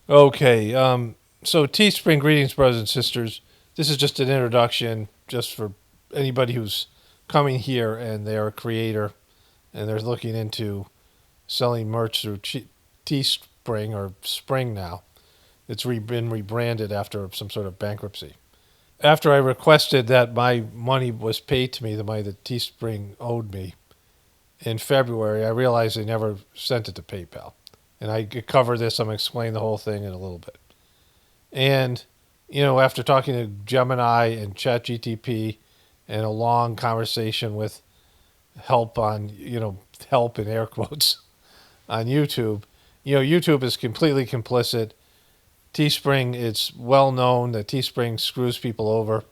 Okay, so Teespring, greetings, brothers and sisters. This is just an introduction, just for anybody who's coming here and they're a creator and they're looking into selling merch through Teespring or Spring now. It's been rebranded after some sort of bankruptcy. After I requested that my money was paid to me, the money that Teespring owed me in February, I realized they never sent it to PayPal. And I could cover this. I'm going to explain the whole thing in a little bit. And, after talking to Gemini and ChatGTP and a long conversation with help on, help in air quotes on YouTube, YouTube is completely complicit. Teespring, it's well known that Teespring screws people over,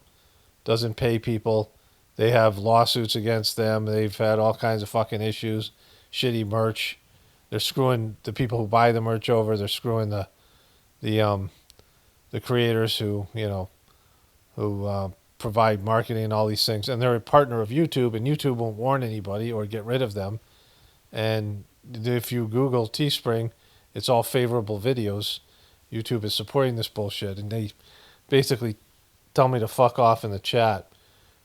doesn't pay people. They have lawsuits against them. They've had all kinds of fucking issues, shitty merch. They're screwing the people who buy the merch over. They're screwing the the creators who provide marketing and all these things. And they're a partner of YouTube, and YouTube won't warn anybody or get rid of them. And if you Google Teespring, it's all favorable videos. YouTube is supporting this bullshit, and they basically tell me to fuck off in the chat,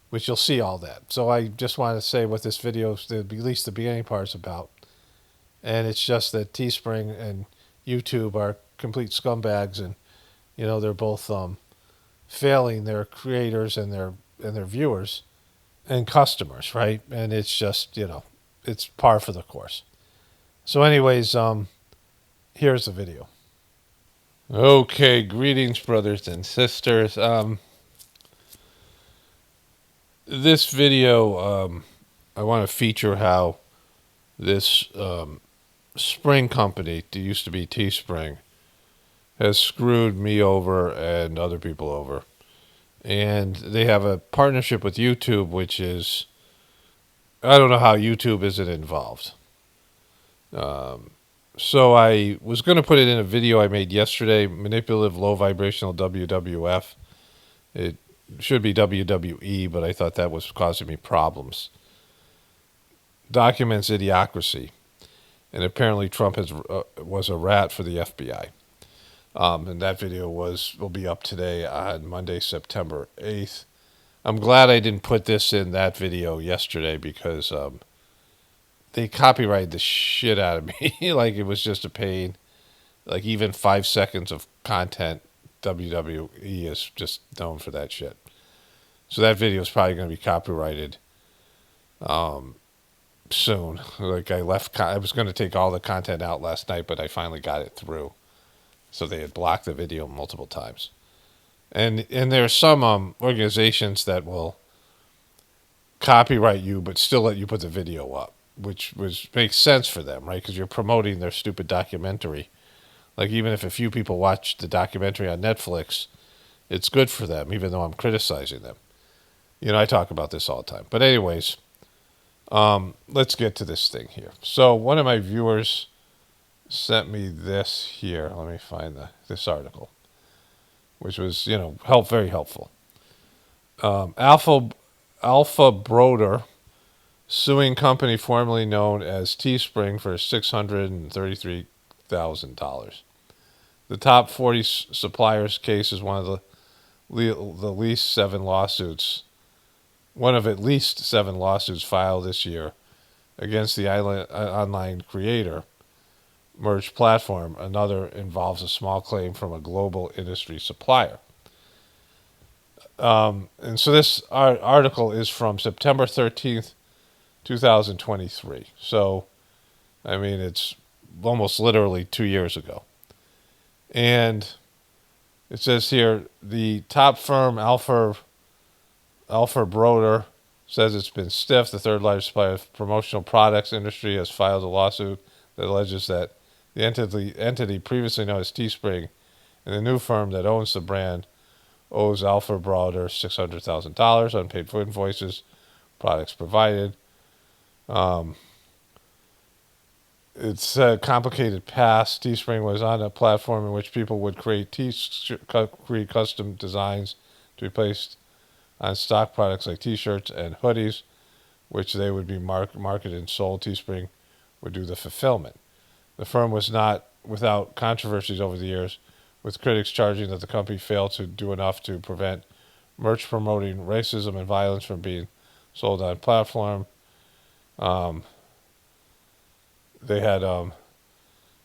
which you'll see all that. So I just wanted to say what this video, at least the beginning part, is about. And it's just that Teespring and YouTube are complete scumbags, and they're both failing their creators and their viewers and customers, right? And it's just it's par for the course. So, anyways, here's the video. Okay, greetings, brothers and sisters. This video, I want to feature how this Spring company, that used to be Teespring, has screwed me over and other people over. And they have a partnership with YouTube, which is, I don't know how YouTube isn't involved. So I was going to put it in a video I made yesterday, manipulative low vibrational WWF. It should be WWE, but I thought that was causing me problems. Documents idiocracy. And apparently Trump was a rat for the FBI. And that video will be up today on Monday, September 8th. I'm glad I didn't put this in that video yesterday because they copyrighted the shit out of me. Like, it was just a pain. Like, even 5 seconds of content, WWE is just known for that shit. So that video is probably going to be copyrighted soon. Like, I was going to take all the content out last night, but I finally got it through. So they had blocked the video multiple times. And there are some organizations that will copyright you but still let you put the video up, which makes sense for them, right? Because you're promoting their stupid documentary. Like, even if a few people watch the documentary on Netflix, it's good for them, even though I'm criticizing them. I talk about this all the time. But anyways, let's get to this thing here. So one of my viewers sent me this here. Let me find this article, which was, very helpful. Alpha Broder suing company formerly known as Teespring for $633,000. The top 40 suppliers case is one of the least 7 lawsuits. One of at least 7 lawsuits filed this year against the online creator merge platform. Another involves a small claim from a global industry supplier. And so this article is from September 13th, 2023. So, I mean, it's almost literally 2 years ago. And it says here, the top firm, Alpha Broder, says it's been stiff. The third largest supplier of promotional products industry has filed a lawsuit that alleges that the entity previously known as Teespring and the new firm that owns the brand owes Alpha Broder $600,000 unpaid for invoices, products provided. It's a complicated past. Teespring was on a platform in which people would create custom designs to be placed on stock products like T-shirts and hoodies, which they would be marketed and sold. Teespring would do the fulfillment. The firm was not without controversies over the years, with critics charging that the company failed to do enough to prevent merch promoting racism and violence from being sold on platform. They had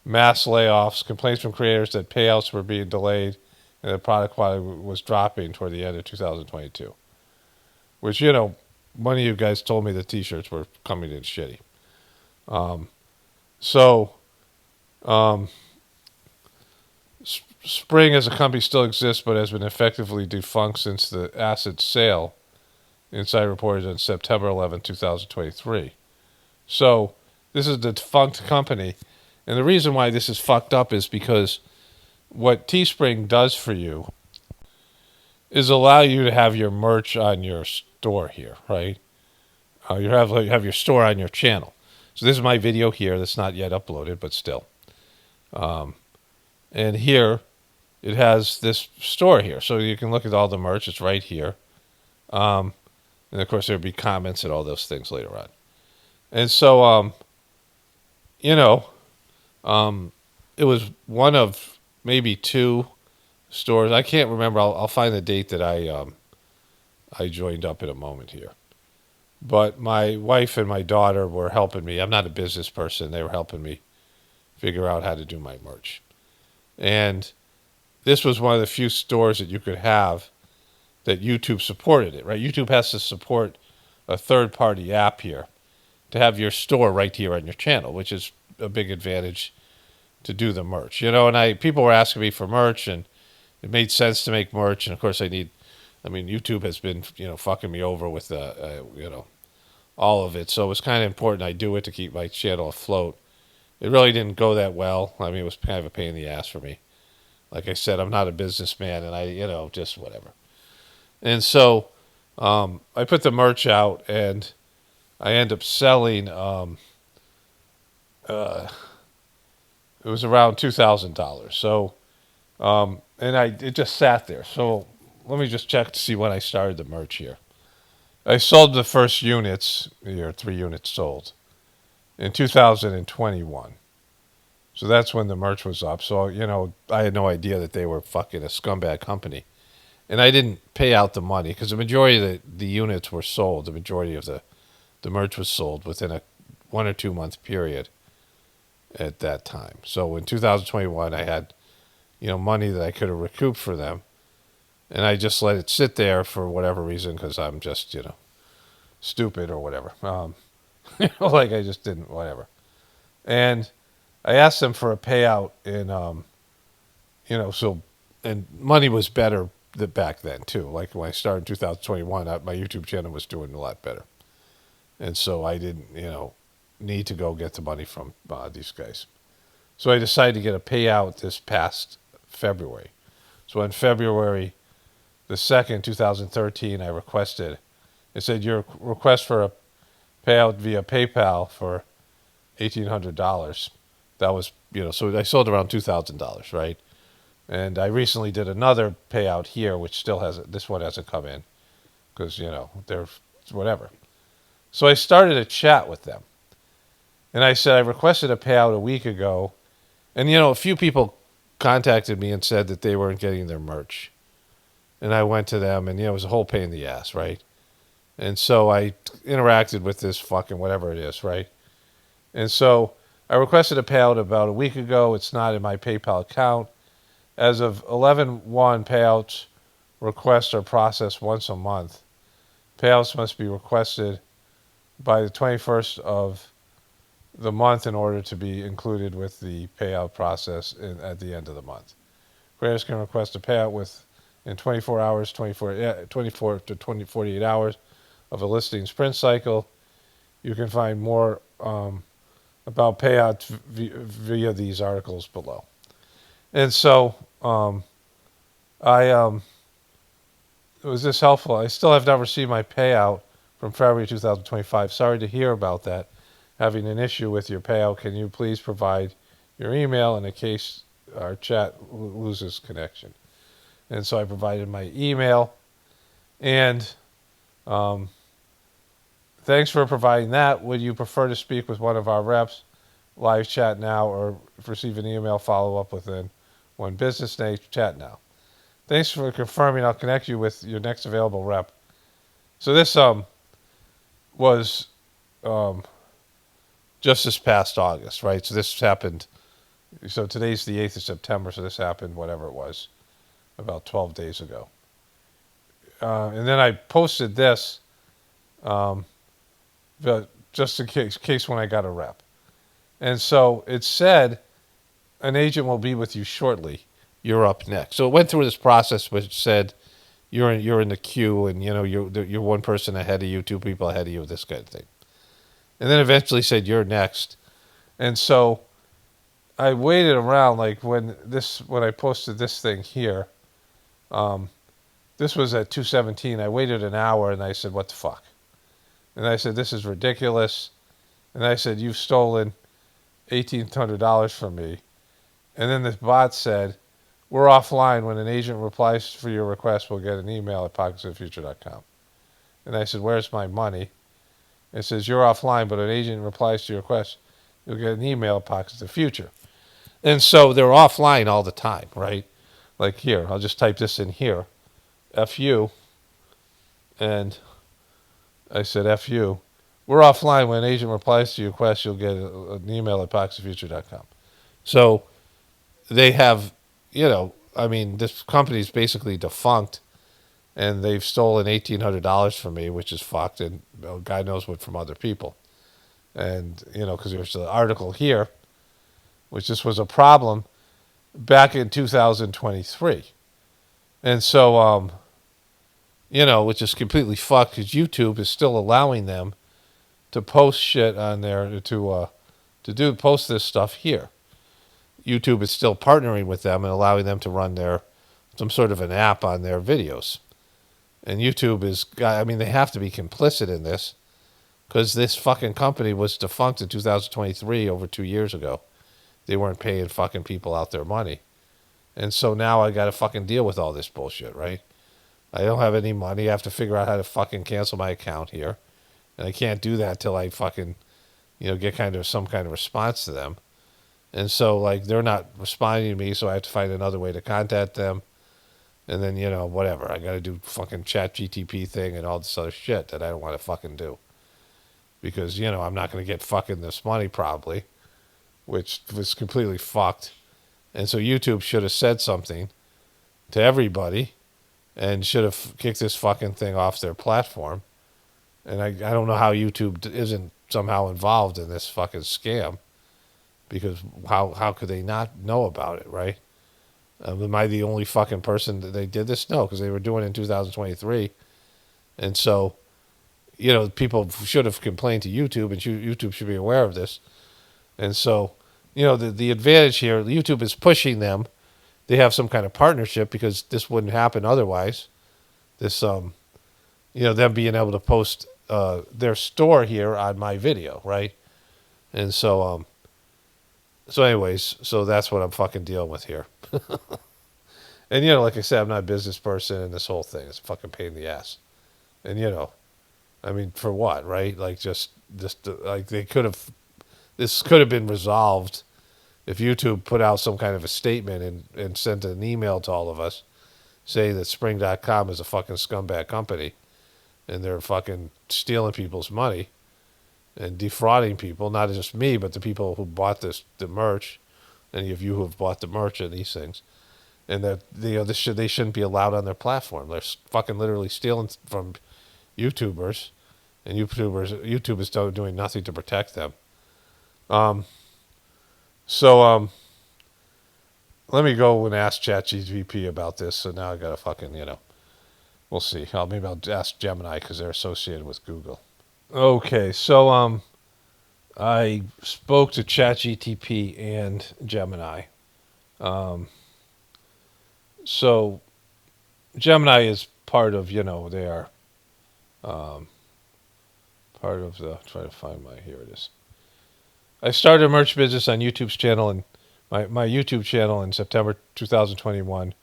mass layoffs, complaints from creators that payouts were being delayed, and the product quality was dropping toward the end of 2022. Which, one of you guys told me the T-shirts were coming in shitty. Spring as a company still exists, but has been effectively defunct since the asset sale. Inside reported on September 11, 2023. So this is the defunct company. And the reason why this is fucked up is because what Teespring does for you is allow you to have your merch on your store here, right? You have your store on your channel. So this is my video here that's not yet uploaded, but still. And here, it has this store here. So you can look at all the merch. It's right here. And, of course, there'll be comments and all those things later on. And so, it was one of maybe two stores. I can't remember. I'll find the date that I joined up in a moment here. But my wife and my daughter were helping me. I'm not a business person. They were helping me figure out how to do my merch. And this was one of the few stores that you could have that YouTube supported it, right? YouTube has to support a third-party app here to have your store right here on your channel, which is a big advantage to do the merch. And people were asking me for merch, and it made sense to make merch. And, of course, YouTube has been, fucking me over with, all of it. So it was kind of important I do it to keep my channel afloat. It really didn't go that well. It was kind of a pain in the ass for me. Like I said, I'm not a businessman, and just whatever. And so I put the merch out, and I end up selling. It was around $2,000. So, it just sat there. So let me just check to see when I started the merch here. I sold the first units, 3 units sold, in 2021. So that's when the merch was up. So, I had no idea that they were fucking a scumbag company. And I didn't pay out the money because the majority of the units were sold. The majority of the merch was sold within a 1 or 2 month period at that time. So in 2021, I had, money that I could have recouped for them. And I just let it sit there for whatever reason because I'm just, stupid or whatever. Like I just didn't, whatever. And I asked them for a payout and money was better back then too. Like when I started in 2021, my YouTube channel was doing a lot better. And so I didn't, need to go get the money from these guys. So I decided to get a payout this past February. So on February the 2nd, 2013, I requested, it said your request for a payout via PayPal for $1,800. That was, so I sold around $2,000, right? And I recently did another payout here, which this one hasn't come in because, they're whatever. So I started a chat with them. And I said, I requested a payout a week ago. And, a few people contacted me and said that they weren't getting their merch. And I went to them and, it was a whole pain in the ass, right? And so I interacted with this fucking whatever it is, right? And so I requested a payout about a week ago. It's not in my PayPal account. As of 11/1, payouts requests are processed once a month. Payouts must be requested by the 21st of the month in order to be included with the payout process at the end of the month. Creators can request a payout in 24 hours, 24 to 48 hours of a listing sprint cycle. You can find more about payouts via these articles below. And so was this helpful? I still have not received my payout from February 2025. Sorry to hear about that. Having an issue with your payout, can you please provide your email in case our chat loses connection? And so I provided my email. And thanks for providing that. Would you prefer to speak with one of our reps? Live chat now or receive an email follow-up within One business day, chat now. Thanks for confirming. I'll connect you with your next available rep. So this was just this past August, right? So this happened. So today's the 8th of September. So this happened, whatever it was, about 12 days ago. And then I posted this, just in case when I got a rep. And so it said, an agent will be with you shortly. You're up next. So it went through this process which said, you're in the queue, and you're one person ahead of you, two people ahead of you, this kind of thing. And then eventually said, you're next. And so I waited around, like when I posted this thing here, this was at 2:17. I waited an hour and I said, what the fuck? And I said, this is ridiculous. And I said, you've stolen $1,800 from me. And then this bot said, we're offline. When an agent replies for your request, we'll get an email at pocketsofthefuture.com. And I said, where's my money? It says, you're offline, but an agent replies to your request, you'll get an email at Pockets of the Future. And so they're offline all the time, right? Like here, I'll just type this in here, FU, and I said, FU. We're offline. When an agent replies to your request, you'll get an email at pocketsofthefuture.com. So they have, this company's basically defunct, and they've stolen $1,800 from me, which is fucked, and God knows what from other people. And, because there's an article here, which this was a problem back in 2023. And so, which is completely fucked, because YouTube is still allowing them to post shit on there, to post this stuff here. YouTube is still partnering with them and allowing them to run some sort of an app on their videos. And YouTube they have to be complicit in this, because this fucking company was defunct in 2023, over 2 years ago. They weren't paying fucking people out their money. And so now I got to fucking deal with all this bullshit, right? I don't have any money. I have to figure out how to fucking cancel my account here. And I can't do that till I fucking, get some kind of response to them. And so, like, they're not responding to me, so I have to find another way to contact them. And then, whatever. I got to do fucking chat GTP thing and all this other shit that I don't want to fucking do. Because, I'm not going to get fucking this money probably, which was completely fucked. And so YouTube should have said something to everybody and should have kicked this fucking thing off their platform. And I don't know how YouTube isn't somehow involved in this fucking scam, because how could they not know about it, right? Am I the only fucking person that they did this? No, because they were doing it in 2023. And so, people should have complained to YouTube, and YouTube should be aware of this. And so, the advantage here, YouTube is pushing them. They have some kind of partnership, because this wouldn't happen otherwise. This, them being able to post their store here on my video, right? And so, anyways, so that's what I'm fucking dealing with here. And, like I said, I'm not a business person, and this whole thing is a fucking pain in the ass. And, for what, right? Like, just like this could have been resolved if YouTube put out some kind of a statement and sent an email to all of us saying that Spring.com is a fucking scumbag company, and they're fucking stealing people's money and defrauding people, not just me, but the people who bought the merch, any of you who have bought the merch and these things, and that they shouldn't be allowed on their platform. They're fucking literally stealing from YouTubers, and YouTube is doing nothing to protect them. So let me go and ask ChatGPT about this. So now I got to fucking, we'll see. Maybe I'll ask Gemini, because they're associated with Google. Okay, so I spoke to ChatGPT and Gemini. So Gemini is part of, they are part of the, try to find here it is. I started a merch business on YouTube's channel, and my YouTube channel in September 2021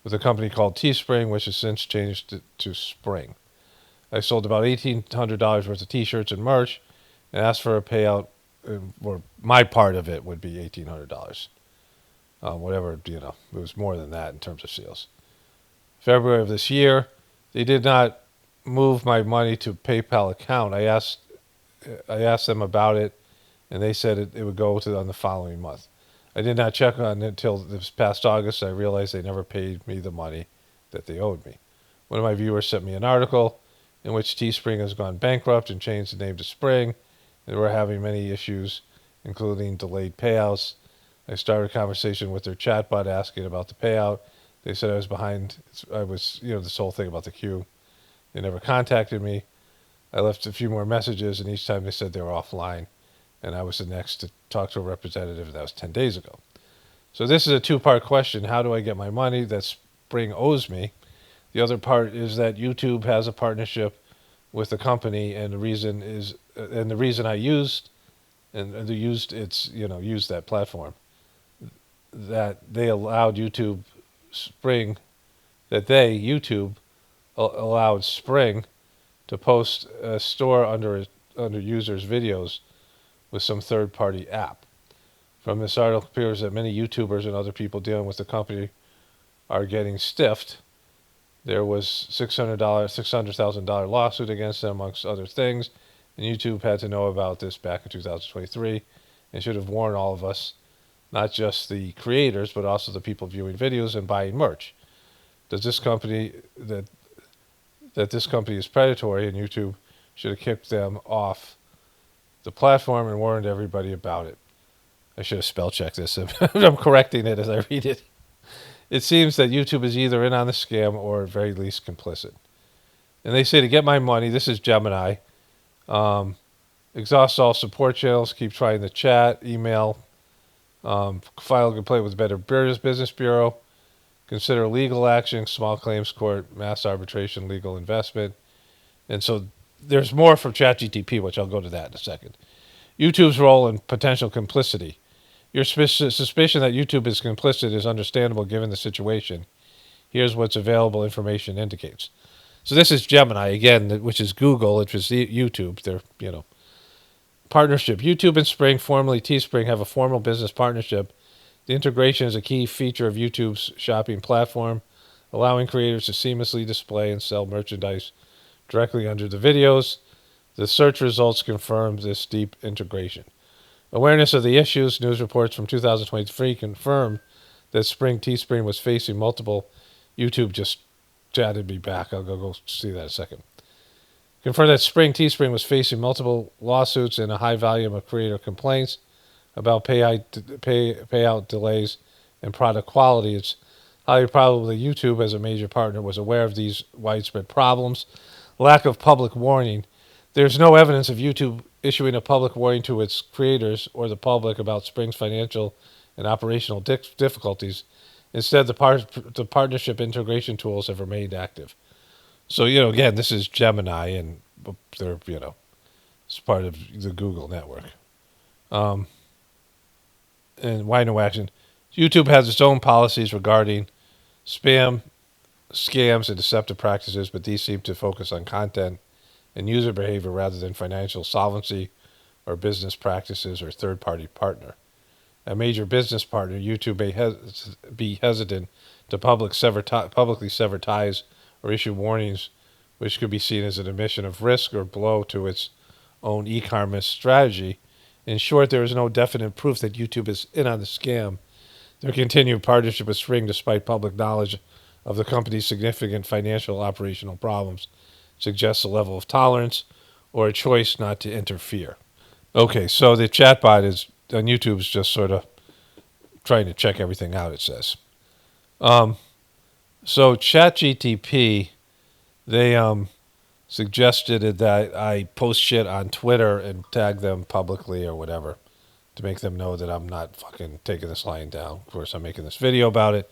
with a company called Teespring, which has since changed to Spring. I sold about $1,800 worth of T-shirts and merch, and asked for a payout, or my part of it would be $1,800. whatever, it was more than that in terms of sales. February of this year, they did not move my money to PayPal account. I asked them about it, and they said it would go to on the following month. I did not check on it until this past August. I realized they never paid me the money that they owed me. One of my viewers sent me an article in which Teespring has gone bankrupt and changed the name to Spring, and we're having many issues, including delayed payouts. I started a conversation with their chatbot asking about the payout. They said I was behind. I was, this whole thing about the queue. They never contacted me. I left a few more messages, and each time they said they were offline, and I was the next to talk to a representative, and that was 10 days ago. So this is a two-part question. How do I get my money that Spring owes me? The other part is that YouTube has a partnership with the company, and the reason I used that platform, that they allowed YouTube allowed Spring to post a store under users' videos with some third-party app. From this article, it appears that many YouTubers and other people dealing with the company are getting stiffed. There was $600,000 lawsuit against them, amongst other things, and YouTube had to know about this back in 2023 and should have warned all of us, not just the creators, but also the people viewing videos and buying merch. Does this company that this company is predatory, and YouTube should have kicked them off the platform and warned everybody about it. I should have spell checked this. I'm correcting it as I read it. It seems that YouTube is either in on the scam or at very least complicit. And they say to get my money, this is Gemini, exhaust all support channels, keep trying the chat, email, file a complaint with Better Business Bureau, consider legal action, small claims court, mass arbitration, legal investment. And so there's more from ChatGTP, which I'll go to that in a second. YouTube's role in potential complicity. Your suspicion that YouTube is complicit is understandable given the situation. Here's what's available information indicates. So this is Gemini, again, which is Google, which is YouTube. They're, partnership. YouTube and Spring, formerly Teespring, have a formal business partnership. The integration is a key feature of YouTube's shopping platform, allowing creators to seamlessly display and sell merchandise directly under the videos. The search results confirm this deep integration. Awareness of the issues, news reports from 2023 confirmed that Teespring was facing multiple. YouTube just chatted me back. I'll go see that in a second. Confirmed that Teespring was facing multiple lawsuits and a high volume of creator complaints about payout delays and product quality. It's highly probable that YouTube, as a major partner, was aware of these widespread problems. Lack of public warning. There's no evidence of YouTube issuing a public warning to its creators or the public about Spring's financial and operational difficulties. Instead, the partnership integration tools have remained active. So, again, this is Gemini, and they're, it's part of the Google network. And why no action? YouTube has its own policies regarding spam, scams, and deceptive practices, but these seem to focus on content and user behavior rather than financial solvency or business practices or third-party partner. A major business partner, YouTube may be hesitant to publicly sever ties or issue warnings, which could be seen as an admission of risk or blow to its own e-commerce strategy. In short, there is no definite proof that YouTube is in on the scam. Their continued partnership with Spring, despite public knowledge of the company's significant financial operational problems, suggests a level of tolerance or a choice not to interfere. Okay, so the chatbot on YouTube is just sort of trying to check everything out, it says. So ChatGTP, they suggested that I post shit on Twitter and tag them publicly or whatever to make them know that I'm not fucking taking this lying down. Of course, I'm making this video about it,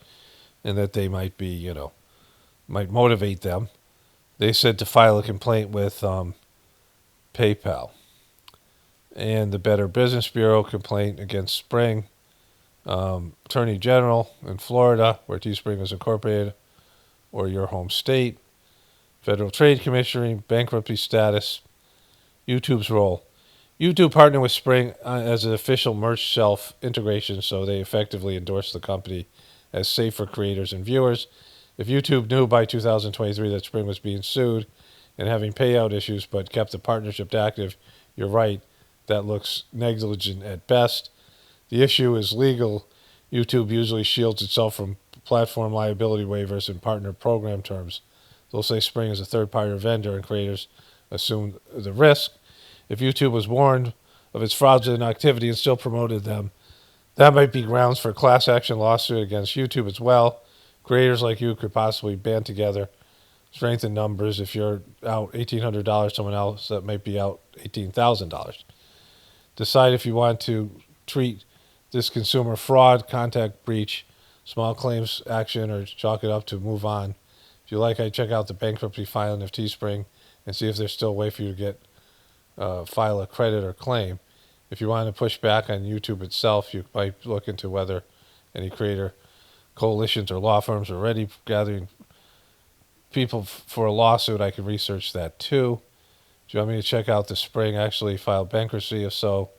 and that they might be, might motivate them. They said to file a complaint with PayPal. And the Better Business Bureau complaint against Spring. Attorney General in Florida, where Teespring is incorporated, or your home state. Federal Trade Commission, bankruptcy status. YouTube's role. YouTube partnered with Spring as an official merch shelf integration, so they effectively endorsed the company as safe for creators and viewers. If YouTube knew by 2023 that Spring was being sued and having payout issues but kept the partnership active, you're right, that looks negligent at best. The issue is legal. YouTube usually shields itself from platform liability waivers and partner program terms. They'll say Spring is a third-party vendor and creators assume the risk. If YouTube was warned of its fraudulent activity and still promoted them, that might be grounds for a class action lawsuit against YouTube as well. Creators like you could possibly band together, strengthen numbers. If you're out $1,800, someone else that might be out $18,000. Decide if you want to treat this consumer fraud, contact breach, small claims action, or chalk it up to move on. If you like, I check out the bankruptcy filing of Teespring and see if there's still a way for you to get file a credit or claim. If you want to push back on YouTube itself, you might look into whether any creator coalitions or law firms are already gathering people for a lawsuit. I can research that too. Do you want me to check out the Spring actually filed bankruptcy? If so,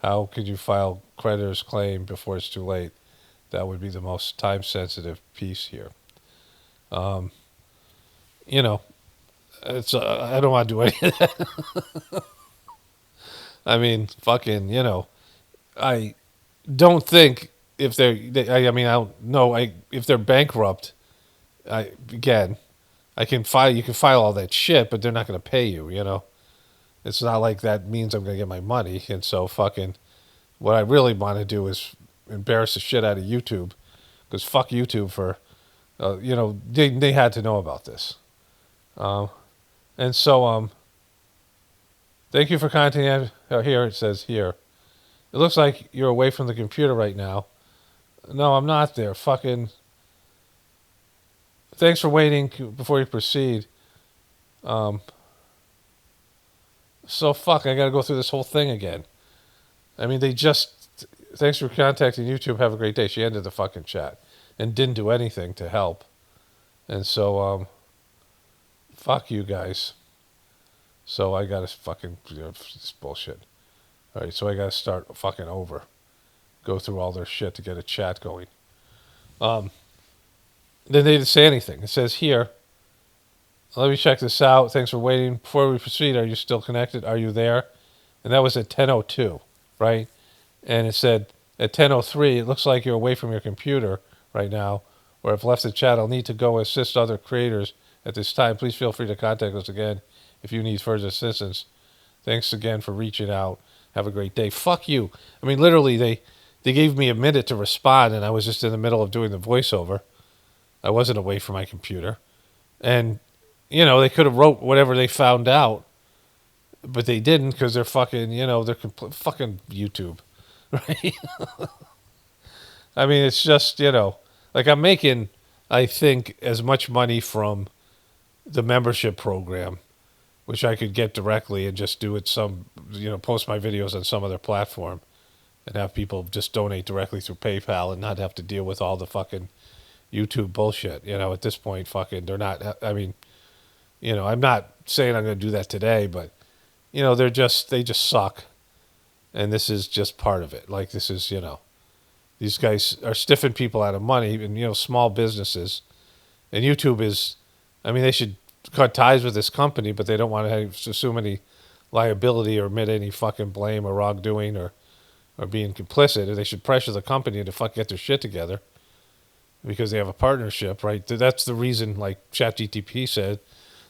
how could you file creditor's claim before it's too late? That would be the most time-sensitive piece here. It's I don't want to do any of that. I mean, fucking, I don't think if I mean, I don't know. If they're bankrupt, I can file. You can file all that shit, but they're not going to pay you. It's not like that means I'm going to get my money. And so, fucking, what I really want to do is embarrass the shit out of YouTube, because fuck YouTube for, they had to know about this. And so, thank you for contacting. Here it says here. It looks like you're away from the computer right now. No, I'm not there. Fucking. Thanks for waiting before you proceed. So fuck, I gotta go through this whole thing again. I mean, thanks for contacting YouTube. Have a great day. She ended the fucking chat and didn't do anything to help. And so, fuck you guys. So I gotta fucking this bullshit. All right, so I gotta start fucking over. Go through all their shit to get a chat going. Then they didn't say anything. It says here, let me check this out. Thanks for waiting. Before we proceed, are you still connected? Are you there? And that was at 10:02, right? And it said at 10:03, it looks like you're away from your computer right now, or have left the chat. I'll need to go assist other creators at this time. Please feel free to contact us again if you need further assistance. Thanks again for reaching out. Have a great day. Fuck you. I mean, literally, they gave me a minute to respond, and I was just in the middle of doing the voiceover. I wasn't away from my computer. And, they could have wrote whatever they found out, but they didn't because they're fucking, they're fucking YouTube, right? I mean, it's just, like I'm making, I think, as much money from the membership program, which I could get directly and just do it post my videos on some other platform and have people just donate directly through PayPal and not have to deal with all the fucking YouTube bullshit. At this point, fucking, they're not, I mean, I'm not saying I'm going to do that today, but, they just suck. And this is just part of it. Like, this is, these guys are stiffing people out of money and, small businesses. And YouTube is, I mean, they should cut ties with this company, but they don't want to assume any liability or admit any fucking blame or wrongdoing or being complicit. And they should pressure the company to get their shit together because they have a partnership, right? That's the reason, like ChatGTP said,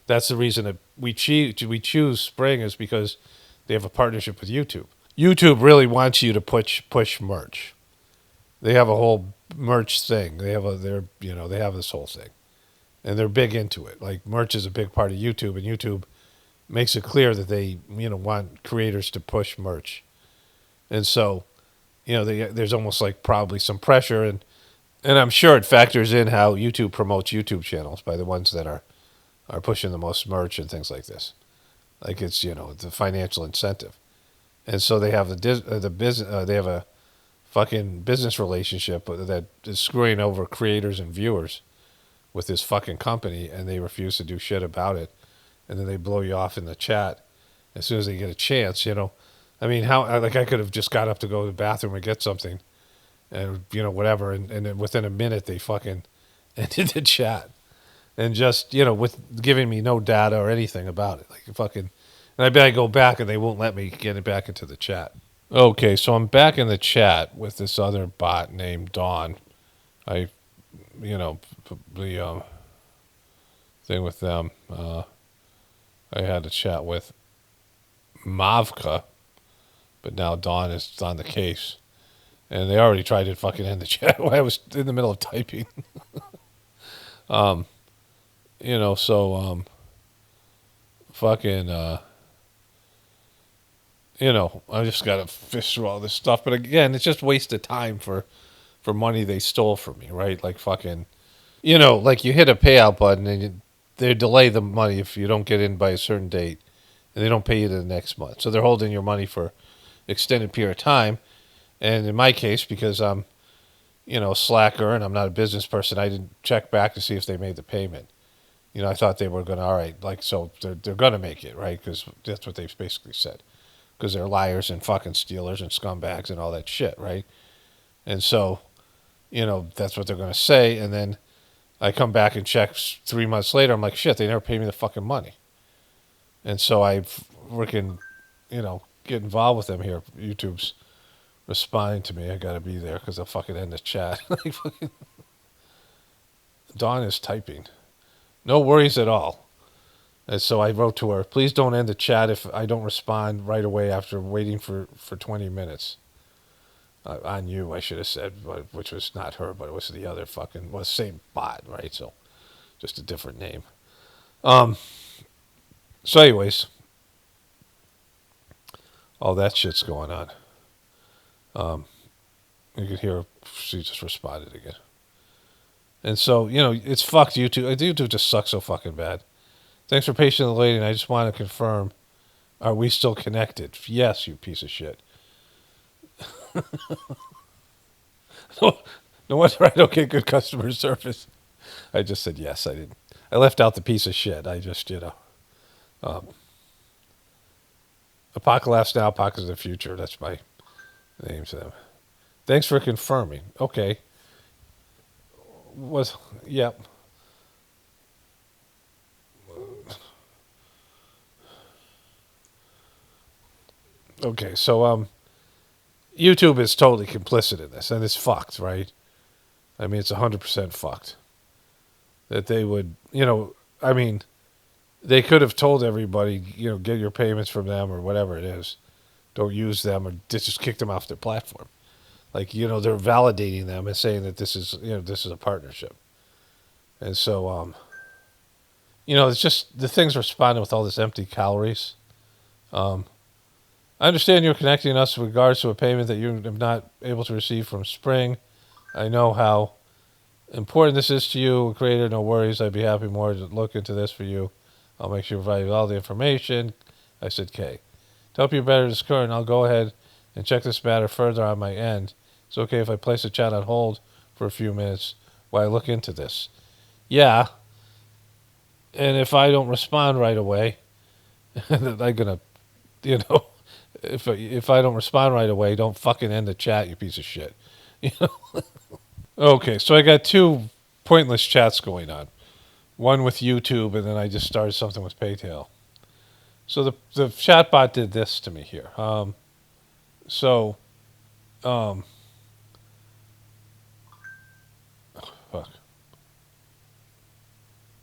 that's the reason that we choose Spring is because they have a partnership with YouTube. YouTube really wants you to push merch. They have a whole merch thing. They have they have this whole thing. And they're big into it. Like, merch is a big part of YouTube, and YouTube makes it clear that they, want creators to push merch. And so, there's almost like probably some pressure, and I'm sure it factors in how YouTube promotes YouTube channels by the ones that are pushing the most merch and things like this. Like, it's, the financial incentive. And so they have the business, they have a fucking business relationship that is screwing over creators and viewers with this fucking company, and they refuse to do shit about it. And then they blow you off in the chat as soon as they get a chance, I mean, how like I could have just got up to go to the bathroom and get something, and whatever, and then within a minute they fucking ended the chat, and just with giving me no data or anything about it, like fucking. And I bet I go back and they won't let me get it back into the chat. Okay, so I'm back in the chat with this other bot named Dawn. I, the thing with them. I had a chat with Mavka, but now Dawn is on the case, and they already tried to fucking end the chat while I was in the middle of typing. So fucking, I just gotta fish through all this stuff. But again, it's just wasted time for money they stole from me, right? Like fucking, like you hit a payout button and they delay the money if you don't get in by a certain date, and they don't pay you the next month. So they're holding your money for extended period of time. And in my case, because I'm, a slacker and I'm not a business person, I didn't check back to see if they made the payment. I thought they were going to, all right, like, so they're going to make it, right? Because that's what they've basically said. Because they're liars and fucking stealers and scumbags and all that shit, right? And so, that's what they're going to say. And then I come back and check 3 months later. I'm like, shit, they never paid me the fucking money. And so I freaking, get involved with them here. YouTube's responding to me. I got to be there because I'll fucking end the chat. Like, fucking, Dawn is typing. No worries at all. And so I wrote to her, please don't end the chat if I don't respond right away after waiting for 20 minutes. On you, I should have said, which was not her, but it was the other fucking, well, same bot, right? So just a different name. So anyways, all that shit's going on. You could hear she just responded again. And so, it's fucked YouTube. YouTube just sucks so fucking bad. Thanks for patiently waiting. I just want to confirm, are we still connected? Yes, you piece of shit. No wonder I don't get good customer service. I just said yes. I didn't. I left out the piece of shit. I just, Apocalypse Now, Apocalypse of the Future. That's my name to them. Thanks for confirming. Okay. Yep. Okay, so YouTube is totally complicit in this, and it's fucked, right? I mean, it's 100% fucked. That they would, I mean, they could have told everybody, get your payments from them or whatever it is. Don't use them or just kick them off their platform. Like, they're validating them and saying that this is a partnership. And so, it's just the things responding with all this empty calories. I understand you're connecting us with regards to a payment that you have not able to receive from Spring. I know how important this is to you, creator. No worries. I'd be happy more to look into this for you. I'll make sure to provide you with all the information. I said, K. To help you better this current, I'll go ahead and check this matter further on my end. It's okay if I place the chat on hold for a few minutes while I look into this. Yeah. And if I don't respond right away, I'm going to, if I don't respond right away, don't fucking end the chat, you piece of shit. Okay, so I got two pointless chats going on. One with YouTube, and then I just started something with Paytail. So the chatbot did this to me here. Fuck.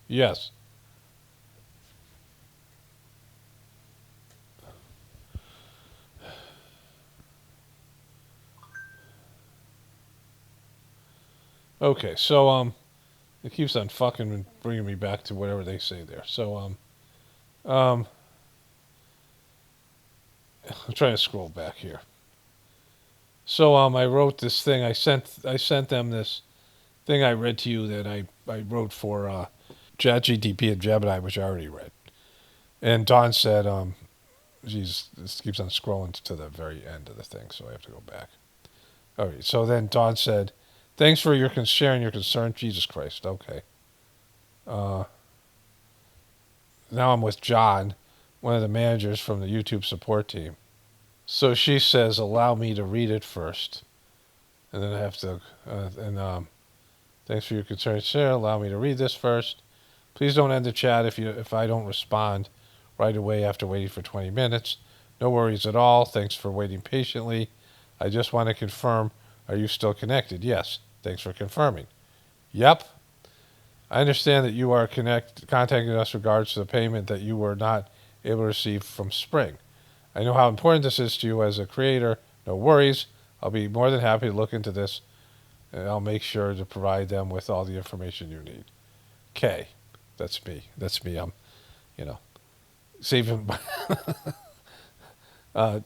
Yes. Okay, so it keeps on fucking bringing me back to whatever they say there. So I'm trying to scroll back here. So I wrote this thing. I sent them this thing I read to you that I wrote for ChatGTP and Gemini, which I already read. And Don said, geez, this keeps on scrolling to the very end of the thing, so I have to go back. All right, so then Don said, thanks for sharing your concern. Jesus Christ, okay. Now I'm with John, one of the managers from the YouTube support team. So she says, allow me to read it first. And then I have to, thanks for your concern, sir. Allow me to read this first. Please don't end the chat if I don't respond right away after waiting for 20 minutes. No worries at all. Thanks for waiting patiently. I just want to confirm, are you still connected? Yes. Thanks for confirming. Yep. I understand that you are contacting us regards to the payment that you were not able to receive from Spring. I know how important this is to you as a creator. No worries. I'll be more than happy to look into this, and I'll make sure to provide them with all the information you need. Okay. That's me. That's me. I'm, saving. To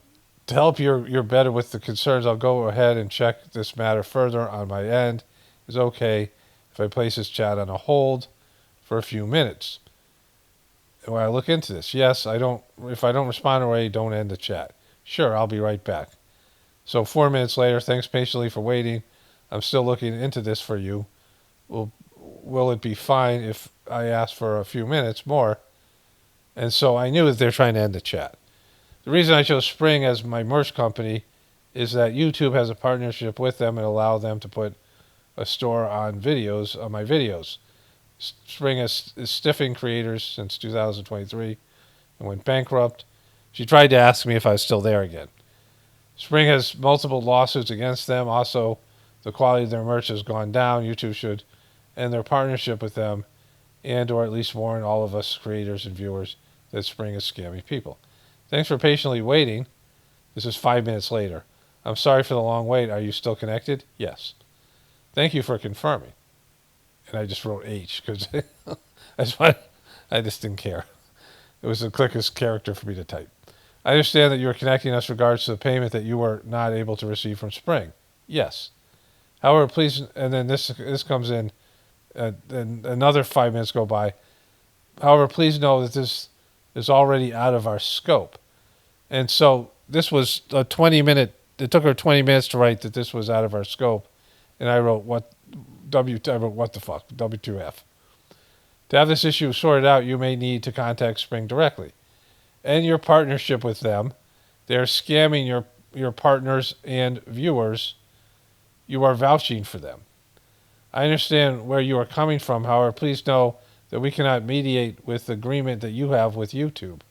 help you're better with the concerns, I'll go ahead and check this matter further on my end. Is okay if I place this chat on a hold for a few minutes while I look into this? Yes, if I don't respond away, don't end the chat. Sure, I'll be right back. So 4 minutes later, thanks patiently for waiting. I'm still looking into this for you. Will it be fine if I ask for a few minutes more? And so I knew that they're trying to end the chat. The reason I chose Spring as my merch company is that YouTube has a partnership with them and allow them to put a store on my videos. Spring is stiffing creators since 2023 and went bankrupt. She tried to ask me if I was still there again. Spring has multiple lawsuits against them. Also, the quality of their merch has gone down. YouTube should end their partnership with them and or at least warn all of us creators and viewers that Spring is scamming people. Thanks for patiently waiting. This is 5 minutes later. I'm sorry for the long wait. Are you still connected? Yes. Thank you for confirming. And I just wrote H because I just didn't care. It was the quickest character for me to type. I understand that you are connecting us regards to the payment that you were not able to receive from Spring. Yes. However, please, and then this comes in, and another 5 minutes go by. However, please know that this is already out of our scope. And so this was a 20-minute, it took her 20 minutes to write that this was out of our scope. And I wrote, what the fuck, W2F. To have this issue sorted out, you may need to contact Spring directly. And your partnership with them, they're scamming your partners and viewers. You are vouching for them. I understand where you are coming from. However, please know that we cannot mediate with the agreement that you have with YouTube.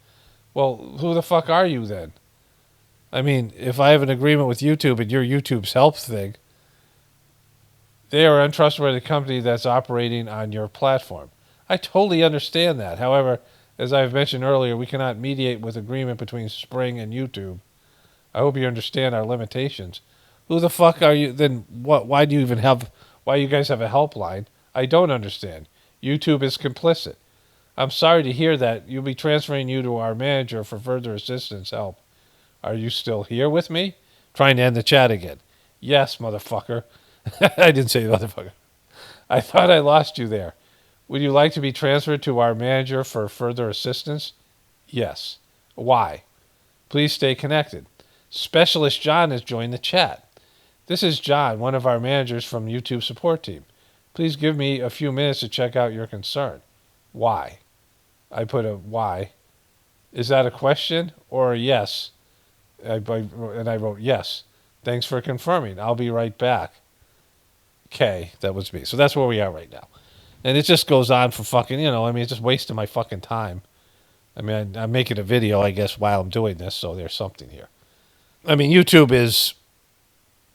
Well, who the fuck are you then? I mean, if I have an agreement with YouTube and you're YouTube's help thing, they are an untrustworthy company that's operating on your platform. I totally understand that. However, as I've mentioned earlier, we cannot mediate with agreement between Spring and YouTube. I hope you understand our limitations. Who the fuck are you? Then what? Why do you guys have a helpline? I don't understand. YouTube is complicit. I'm sorry to hear that. You'll be transferring you to our manager for further assistance help. Are you still here with me? Trying to end the chat again. Yes, motherfucker. I didn't say motherfucker. I thought I lost you there. Would you like to be transferred to our manager for further assistance? Yes. Why? Please stay connected. Specialist John has joined the chat. This is John, one of our managers from YouTube support team. Please give me a few minutes to check out your concern. Why? I put a why. Is that a question or a yes? And I wrote yes. Thanks for confirming. I'll be right back. Okay, that was me. So that's where we are right now. And it just goes on for fucking, it's just wasting my fucking time. I mean, I'm making a video, I guess, while I'm doing this, so there's something here. I mean, YouTube is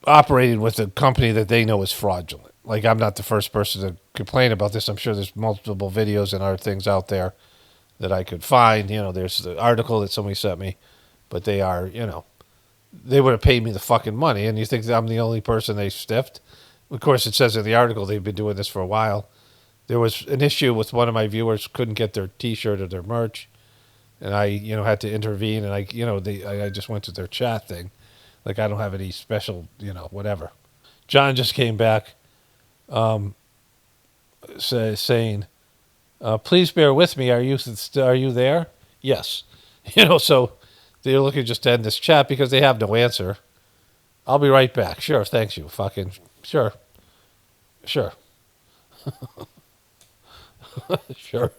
operating with a company that they know is fraudulent. Like, I'm not the first person to complain about this. I'm sure there's multiple videos and other things out there that I could find. There's the article that somebody sent me, but they are, they would have paid me the fucking money. And you think that I'm the only person they stiffed? Of course, it says in the article they've been doing this for a while. There was an issue with one of my viewers couldn't get their T-shirt or their merch, and I, had to intervene. And I just went to their chat thing, like I don't have any special, whatever. John just came back, saying, "Please bear with me. Are you there?" Yes. So they're looking just to end this chat because they have no answer. I'll be right back. Sure, thanks you. Fucking sure. Sure. Sure.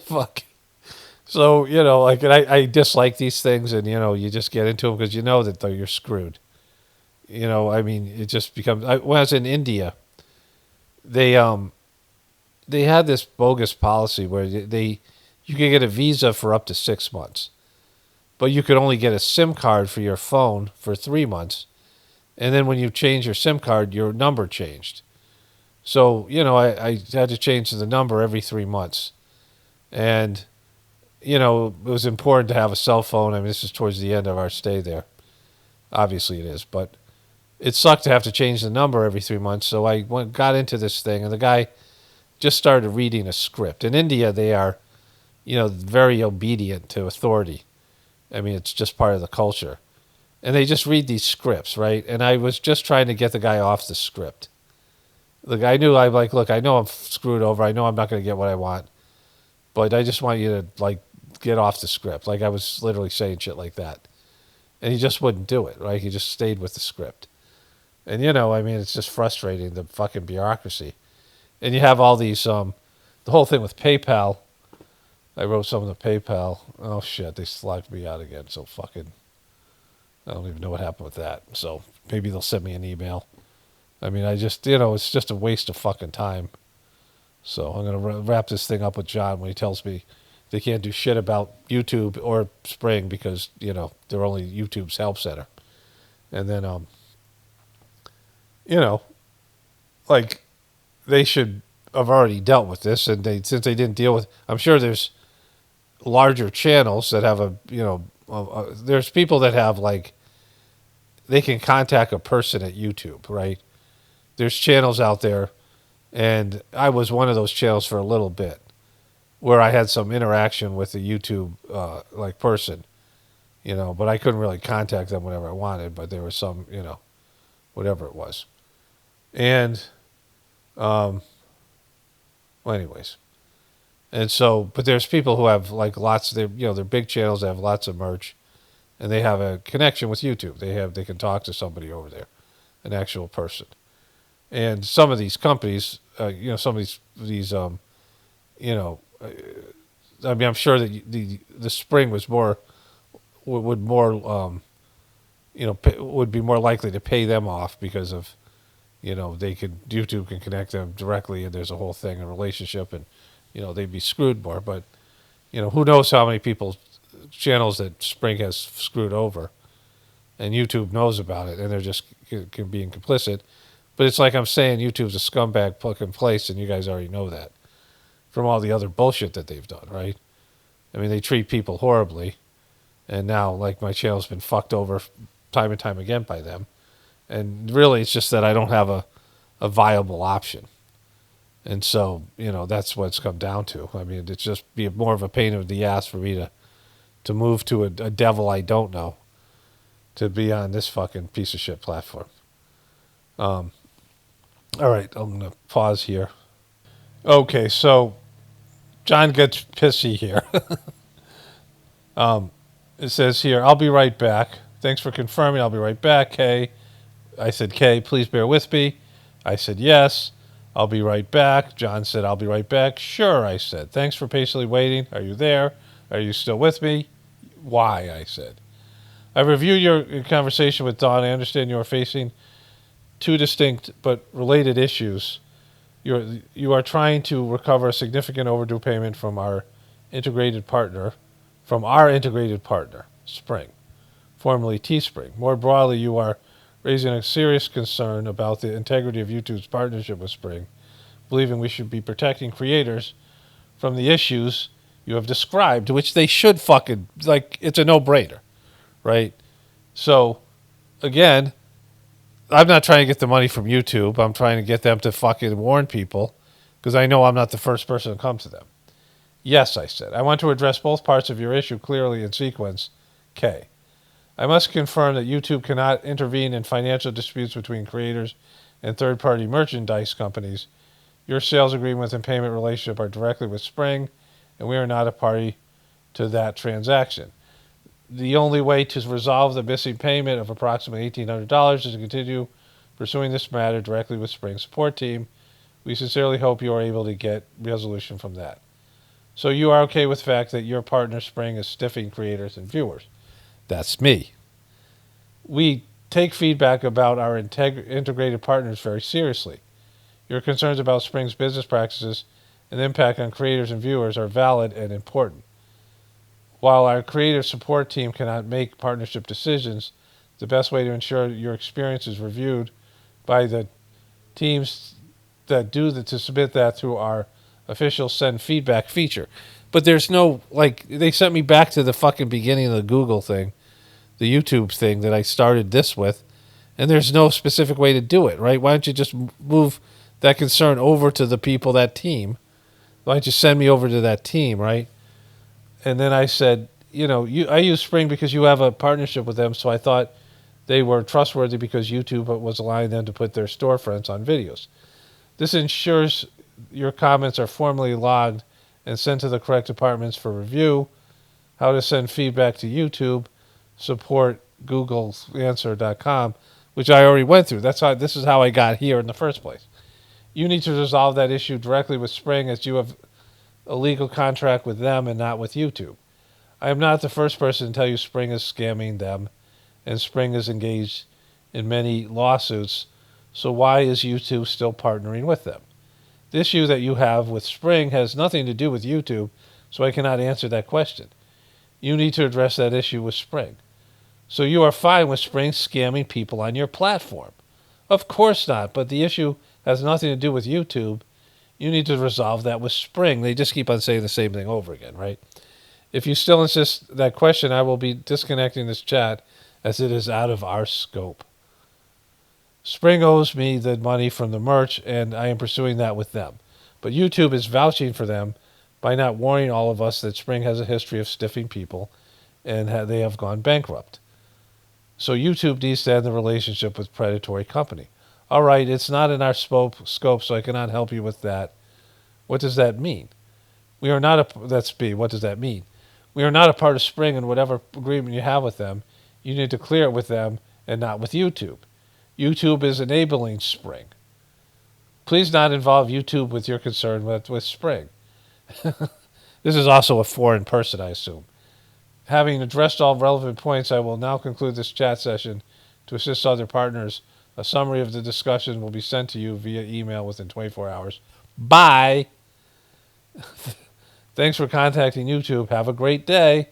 Fuck. So, like, and I dislike these things, and, you just get into them because you know that you're screwed. I mean, it just becomes. When I was in India, they they had this bogus policy where you could get a visa for up to 6 months, but you could only get a SIM card for your phone for 3 months, and then when you change your SIM card, your number changed. So I had to change the number every 3 months, and it was important to have a cell phone. I mean, this is towards the end of our stay there. Obviously, it is, but it sucked to have to change the number every 3 months. So I got into this thing, and the guy just started reading a script. In India, they are, very obedient to authority. I mean, it's just part of the culture. And they just read these scripts, right? And I was just trying to get the guy off the script. The guy knew, I'm like, look, I know I'm screwed over. I know I'm not going to get what I want, but I just want you to, like, get off the script. Like, I was literally saying shit like that. And he just wouldn't do it, right? He just stayed with the script. And, I mean, it's just frustrating, the fucking bureaucracy. And you have all these, the whole thing with PayPal. I wrote some of the PayPal. Oh, shit, they locked me out again. So fucking, I don't even know what happened with that. So maybe they'll send me an email. I mean, I just, it's just a waste of fucking time. So I'm going to wrap this thing up with John when he tells me they can't do shit about YouTube or Spring because, they're only YouTube's help center. And then, like, they should have already dealt with this. And since they didn't deal with, I'm sure there's larger channels that have there's people that have, like, they can contact a person at YouTube, right? There's channels out there, and I was one of those channels for a little bit where I had some interaction with the YouTube like person, but I couldn't really contact them whenever I wanted, but there was some, whatever it was. And well, anyways. And so, but there's people who have, like, lots. They're big channels. They have lots of merch, and they have a connection with YouTube. They can talk to somebody over there, an actual person. And some of these companies, some of these, I mean, I'm sure that the Spring was would be more likely to pay them off because of, YouTube can connect them directly, and there's a whole thing, a relationship, and they'd be screwed more. But who knows how many channels that Spring has screwed over, and YouTube knows about it, and they're just being complicit. But it's like I'm saying, YouTube's a scumbag fucking place, and you guys already know that from all the other bullshit that they've done, right? I mean, they treat people horribly, and now, like, my channel's been fucked over time and time again by them. And really, it's just that I don't have a viable option. And so, that's what it's come down to. I mean, it's just be more of a pain in the ass for me to move to a devil I don't know to be on this fucking piece of shit platform. All right, I'm going to pause here. Okay, so John gets pissy here. It says here, I'll be right back. Thanks for confirming. I'll be right back, Kay. I said, Kay, please bear with me. I said, yes. I'll be right back. John said, I'll be right back. Sure, I said. Thanks for patiently waiting. Are you there? Are you still with me? Why, I said. I reviewed your conversation with Don. I understand you are facing two distinct but related issues. You are trying to recover a significant overdue payment from our integrated partner, Spring, formerly Teespring. More broadly, you are raising a serious concern about the integrity of YouTube's partnership with Spring, believing we should be protecting creators from the issues you have described, which they should fucking, like, it's a no-brainer, right? So, again, I'm not trying to get the money from YouTube. I'm trying to get them to fucking warn people because I know I'm not the first person to come to them. Yes, I said. I want to address both parts of your issue clearly in sequence. K. I must confirm that YouTube cannot intervene in financial disputes between creators and third-party merchandise companies. Your sales agreement and payment relationship are directly with Spring, and we are not a party to that transaction. The only way to resolve the missing payment of approximately $1,800 is to continue pursuing this matter directly with Spring's support team. We sincerely hope you are able to get resolution from that. So you are okay with the fact that your partner Spring is stiffing creators and viewers. That's me. We take feedback about our integrated partners very seriously. Your concerns about Spring's business practices and impact on creators and viewers are valid and important. While our creative support team cannot make partnership decisions, the best way to ensure your experience is reviewed by the teams that do to submit that through our official send feedback feature. But there's no, like, they sent me back to the fucking beginning of the Google thing, the YouTube thing that I started this with, and there's no specific way to do it, right? Why don't you just move that concern over to the people, that team? Why don't you send me over to that team, right? And then I said, I use Spring because you have a partnership with them, so I thought they were trustworthy because YouTube was allowing them to put their storefronts on videos. This ensures your comments are formally logged and sent to the correct departments for review. How to send feedback to YouTube, support googlesanswer.com, which I already went through. This is how I got here in the first place. You need to resolve that issue directly with Spring, as you have a legal contract with them and not with YouTube. I am not the first person to tell you Spring is scamming them, and Spring is engaged in many lawsuits, so why is YouTube still partnering with them? The issue that you have with Spring has nothing to do with YouTube, so I cannot answer that question. You need to address that issue with Spring. So you are fine with Spring scamming people on your platform? Of course not, but the issue has nothing to do with YouTube. You need to resolve that with Spring. They just keep on saying the same thing over again, right? If you still insist that question, I will be disconnecting this chat as it is out of our scope. Spring owes me the money from the merch, and I am pursuing that with them. But YouTube is vouching for them by not warning all of us that Spring has a history of stiffing people and they have gone bankrupt. So YouTube needs to end the relationship with predatory company. All right, it's not in our scope, so I cannot help you with that. What does that mean? We are not that's B. What does that mean? We are not a part of Spring, and whatever agreement you have with them, you need to clear it with them and not with YouTube. YouTube is enabling Spring. Please not involve YouTube with your concern with Spring. This is also a foreign person, I assume. Having addressed all relevant points, I will now conclude this chat session to assist other partners. A summary of the discussion will be sent to you via email within 24 hours. Bye. Thanks for contacting YouTube. Have a great day.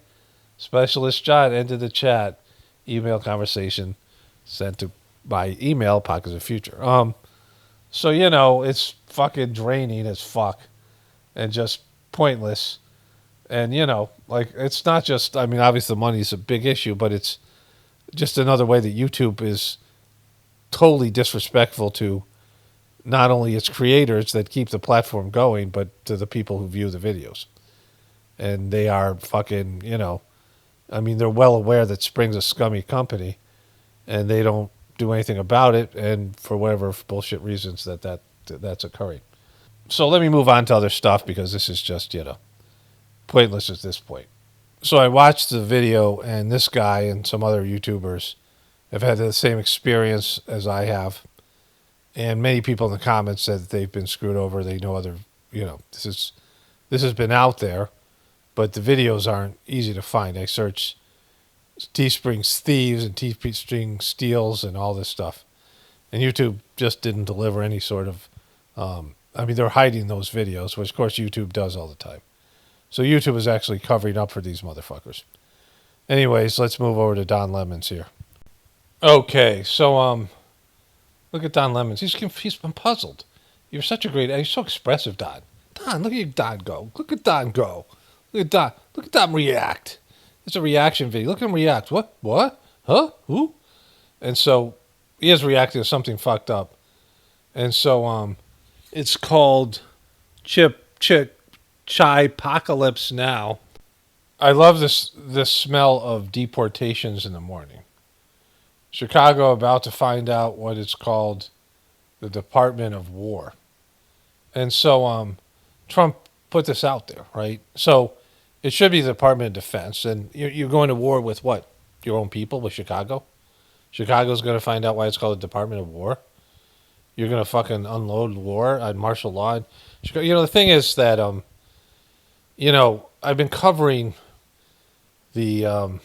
Specialist John ended the chat. Email conversation sent to by email, Pockets of Future. So, it's fucking draining as fuck and just pointless. And, it's not just, obviously the money is a big issue, but it's just another way that YouTube is totally disrespectful to not only its creators that keep the platform going, but to the people who view the videos. And they are fucking, they're well aware that Spring's a scummy company, and they don't do anything about it, and for whatever bullshit reasons that's occurring. So let me move on to other stuff, because this is just, pointless at this point. So I watched the video, and this guy and some other YouTubers have had the same experience as I have. And many people in the comments said that they've been screwed over. They know other, this has been out there, but the videos aren't easy to find. I searched Teespring's thieves and Teespring steals and all this stuff. And YouTube just didn't deliver any sort of, they're hiding those videos, which of course YouTube does all the time. So YouTube is actually covering up for these motherfuckers. Anyways, let's move over to Don Lemons here. Okay, so look at Don Lemons. He's been puzzled. You're so expressive, Don. Don, look at Don go. Look at Don go. Look at Don react. It's a reaction video. Look at him react. What? Huh? Who? And so he is reacting to something fucked up. And so it's called Chai-pocalypse now. I love this smell of deportations in the morning. Chicago about to find out what it's called, the Department of War. And so Trump put this out there, right? So it should be the Department of Defense. And you're going to war with what? Your own people, with Chicago? Chicago's going to find out why it's called the Department of War? You're going to fucking unload war on martial law? The thing is that I've been covering the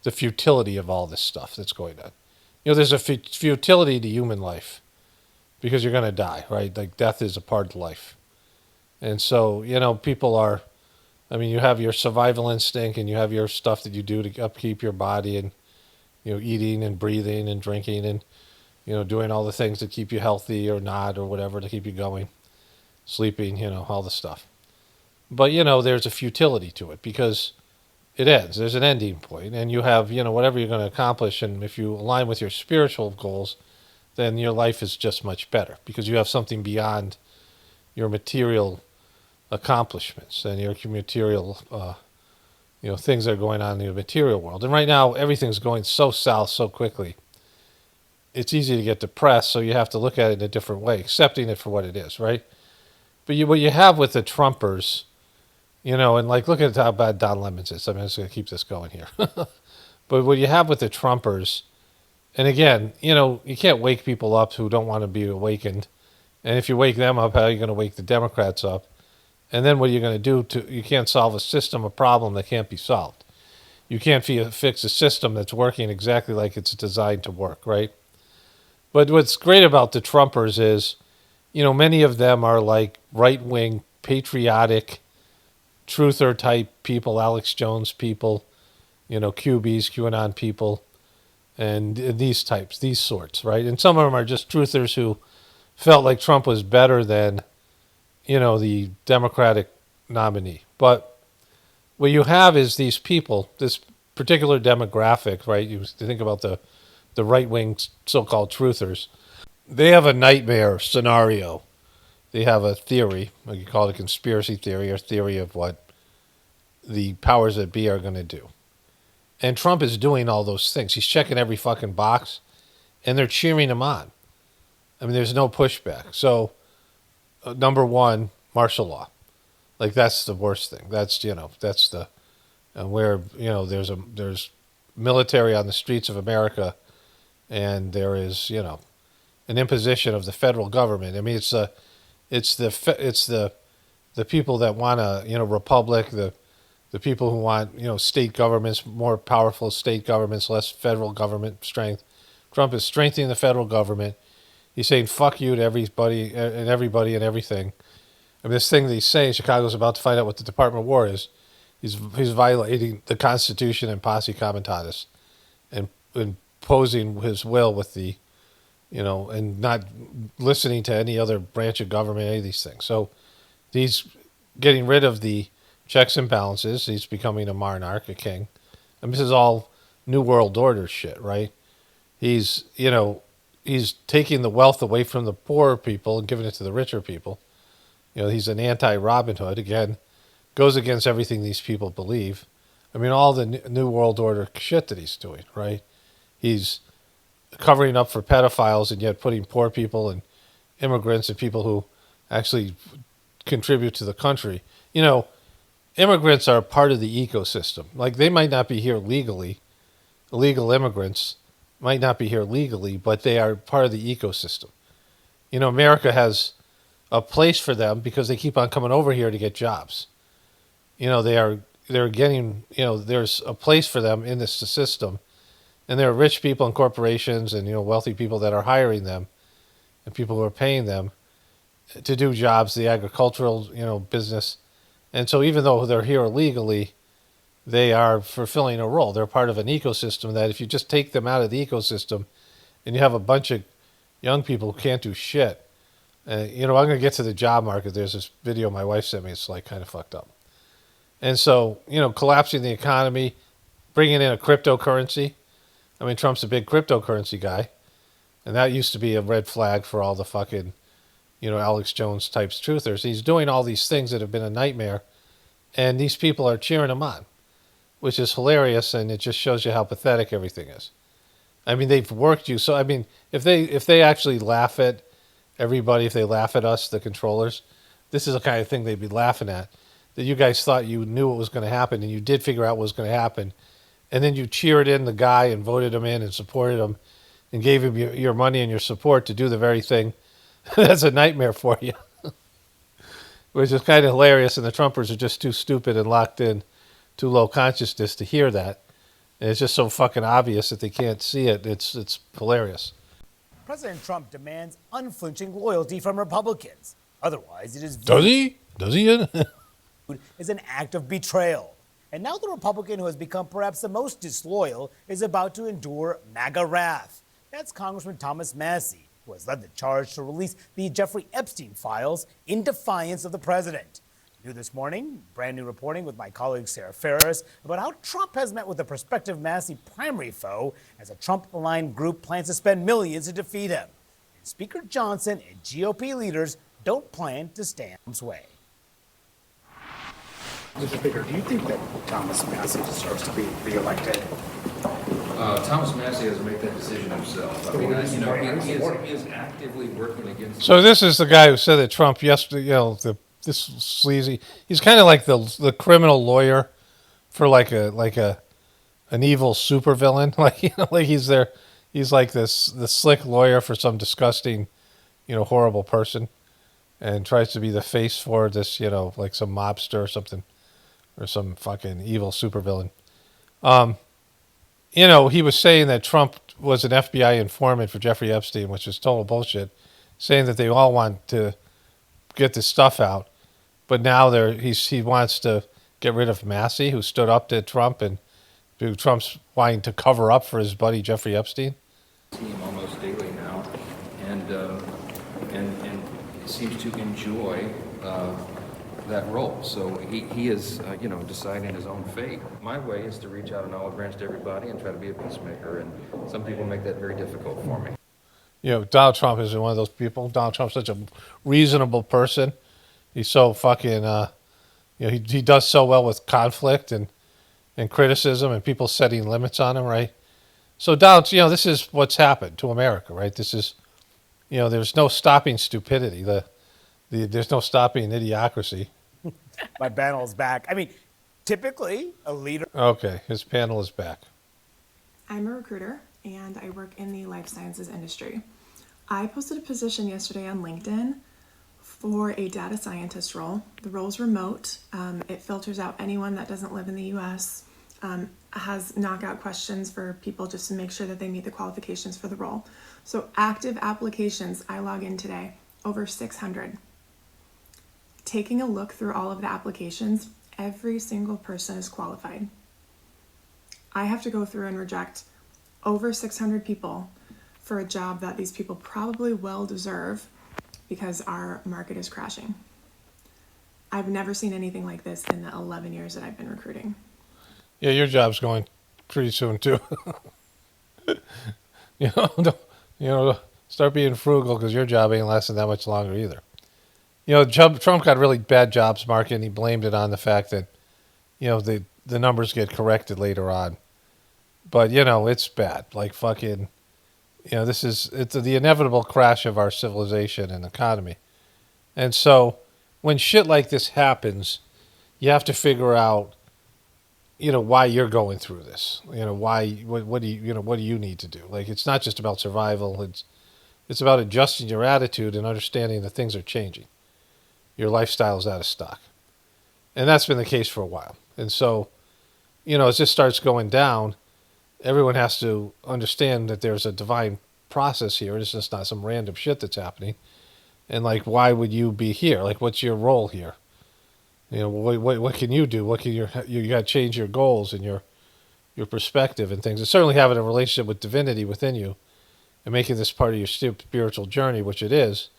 the futility of all this stuff that's going on. There's a futility to human life because you're going to die, right? Like death is a part of life. And so, people are, you have your survival instinct and you have your stuff that you do to upkeep your body and, eating and breathing and drinking and, doing all the things to keep you healthy or not or whatever to keep you going, sleeping, all the stuff. But, there's a futility to it because it ends. There's an ending point, and you have, whatever you're going to accomplish. And if you align with your spiritual goals, then your life is just much better because you have something beyond your material accomplishments and your material, things that are going on in the material world. And right now, everything's going so south so quickly. It's easy to get depressed, so you have to look at it in a different way, accepting it for what it is, right? But what you have with the Trumpers, and like, look at how bad Don Lemons is. I'm just going to keep this going here. But what you have with the Trumpers, and again, you can't wake people up who don't want to be awakened. And if you wake them up, how are you going to wake the Democrats up? And then what are you going to do? You can't solve a problem that can't be solved. You can't fix a system that's working exactly like it's designed to work, right? But what's great about the Trumpers is, many of them are like right-wing, patriotic, truther type people, Alex Jones people, QBs, QAnon people, and these sorts, right? And some of them are just truthers who felt like Trump was better than, the Democratic nominee. But what you have is these people, this particular demographic, right? You think about the right-wing so-called truthers. They have a nightmare scenario. They have a theory, like you call it a conspiracy theory or theory of what the powers that be are going to do. And Trump is doing all those things. He's checking every fucking box, and they're cheering him on. There's no pushback. So, number one, martial law. Like, that's the worst thing. That's the where there's military on the streets of America, and there is an imposition of the federal government. It's the people that want a republic, the people who want state governments, more powerful state governments, less federal government strength. Trump is strengthening the federal government. He's saying fuck you to everybody and everything. This thing that he's saying, Chicago's about to find out what the Department of War is. He's violating the Constitution and posse comitatus, and imposing his will with the, and not listening to any other branch of government, any of these things. So he's getting rid of the checks and balances. He's becoming a monarch, a king. This is all New World Order shit, right? He's taking the wealth away from the poor people and giving it to the richer people. He's an anti-Robin Hood. Again, goes against everything these people believe. All the New World Order shit that he's doing, right? He's covering up for pedophiles and yet putting poor people and immigrants and people who actually contribute to the country. Immigrants are part of the ecosystem. Like, they might not be here legally. Illegal immigrants might not be here legally, but they are part of the ecosystem. America has a place for them because they keep on coming over here to get jobs. They're getting, there's a place for them in this system. And there are rich people and corporations and, wealthy people that are hiring them and people who are paying them to do jobs, the agricultural, business. And so even though they're here illegally, they are fulfilling a role. They're part of an ecosystem that if you just take them out of the ecosystem and you have a bunch of young people who can't do shit, I'm going to get to the job market. There's this video my wife sent me. It's like kind of fucked up. And so, collapsing the economy, bringing in a cryptocurrency. Trump's a big cryptocurrency guy. And that used to be a red flag for all the fucking, Alex Jones types truthers. He's doing all these things that have been a nightmare. And these people are cheering him on, which is hilarious. And it just shows you how pathetic everything is. They've worked you. So, if they actually laugh at everybody, if they laugh at us, the controllers, this is the kind of thing they'd be laughing at. That you guys thought you knew what was going to happen, and you did figure out what was going to happen. And then you cheered in the guy and voted him in and supported him and gave him your money and your support to do the very thing. That's a nightmare for you. which is kind of hilarious. And the Trumpers are just too stupid and locked in, too low consciousness to hear that. And it's just so fucking obvious that they can't see it. It's hilarious. President Trump demands unflinching loyalty from Republicans. Otherwise, it is Does he? Does he? is an act of betrayal. And now the Republican who has become perhaps the most disloyal is about to endure MAGA wrath. That's Congressman Thomas Massie, who has led the charge to release the Jeffrey Epstein files in defiance of the president. New this morning, brand new reporting with my colleague Sarah Ferris about how Trump has met with a prospective Massie primary foe as a Trump-aligned group plans to spend millions to defeat him. And Speaker Johnson and GOP leaders don't plan to stand in his way. Mr. Speaker, do you think that Thomas Massie deserves to be reelected? Thomas Massie has to make that decision himself. I mean, he is actively working against. So this is the guy who said that Trump yesterday, this sleazy. He's kind of like the criminal lawyer for like an evil supervillain. Like he's there. He's like the slick lawyer for some disgusting, horrible person, and tries to be the face for this, like some mobster or something, or some fucking evil supervillain. He was saying that Trump was an FBI informant for Jeffrey Epstein, which is total bullshit, saying that they all want to get this stuff out. But now he wants to get rid of Massie, who stood up to Trump, and who Trump's wanting to cover up for his buddy Jeffrey Epstein. Team almost daily now, and seems to enjoy that role. So he is, deciding his own fate. My way is to reach out an olive branch to everybody and try to be a peacemaker, and some people make that very difficult for me. Donald Trump is one of those people. Donald Trump's such a reasonable person. He's so fucking, he does so well with conflict and criticism and people setting limits on him, right? So Donald, this is what's happened to America, right? This is, there's no stopping stupidity. There's no stopping idiocracy. My panel is back. I mean, typically a leader. Okay, his panel is back. I'm a recruiter and I work in the life sciences industry. I posted a position yesterday on LinkedIn for a data scientist role. The role's remote. It filters out anyone that doesn't live in the US, has knockout questions for people just to make sure that they meet the qualifications for the role. So active applications, I log in today, over 600. Taking a look through all of the applications, every single person is qualified. I have to go through and reject over 600 people for a job that these people probably well deserve because our market is crashing. I've never seen anything like this in the 11 years that I've been recruiting. Yeah, your job's going pretty soon too. Start being frugal because your job ain't lasting that much longer either. Trump got really bad jobs market, and he blamed it on the fact that, the numbers get corrected later on. But, it's bad. Like fucking, it's the inevitable crash of our civilization and economy. And so when shit like this happens, you have to figure out, why you're going through this. What do you need to do? Like, it's not just about survival. It's about adjusting your attitude and understanding that things are changing. Your lifestyle is out of stock. And that's been the case for a while. And so, as this starts going down, everyone has to understand that there's a divine process here. It's just not some random shit that's happening. And like, why would you be here? Like, what's your role here? What can you do? What can you got to change your goals and your perspective and things. And certainly having a relationship with divinity within you and making this part of your spiritual journey, which it is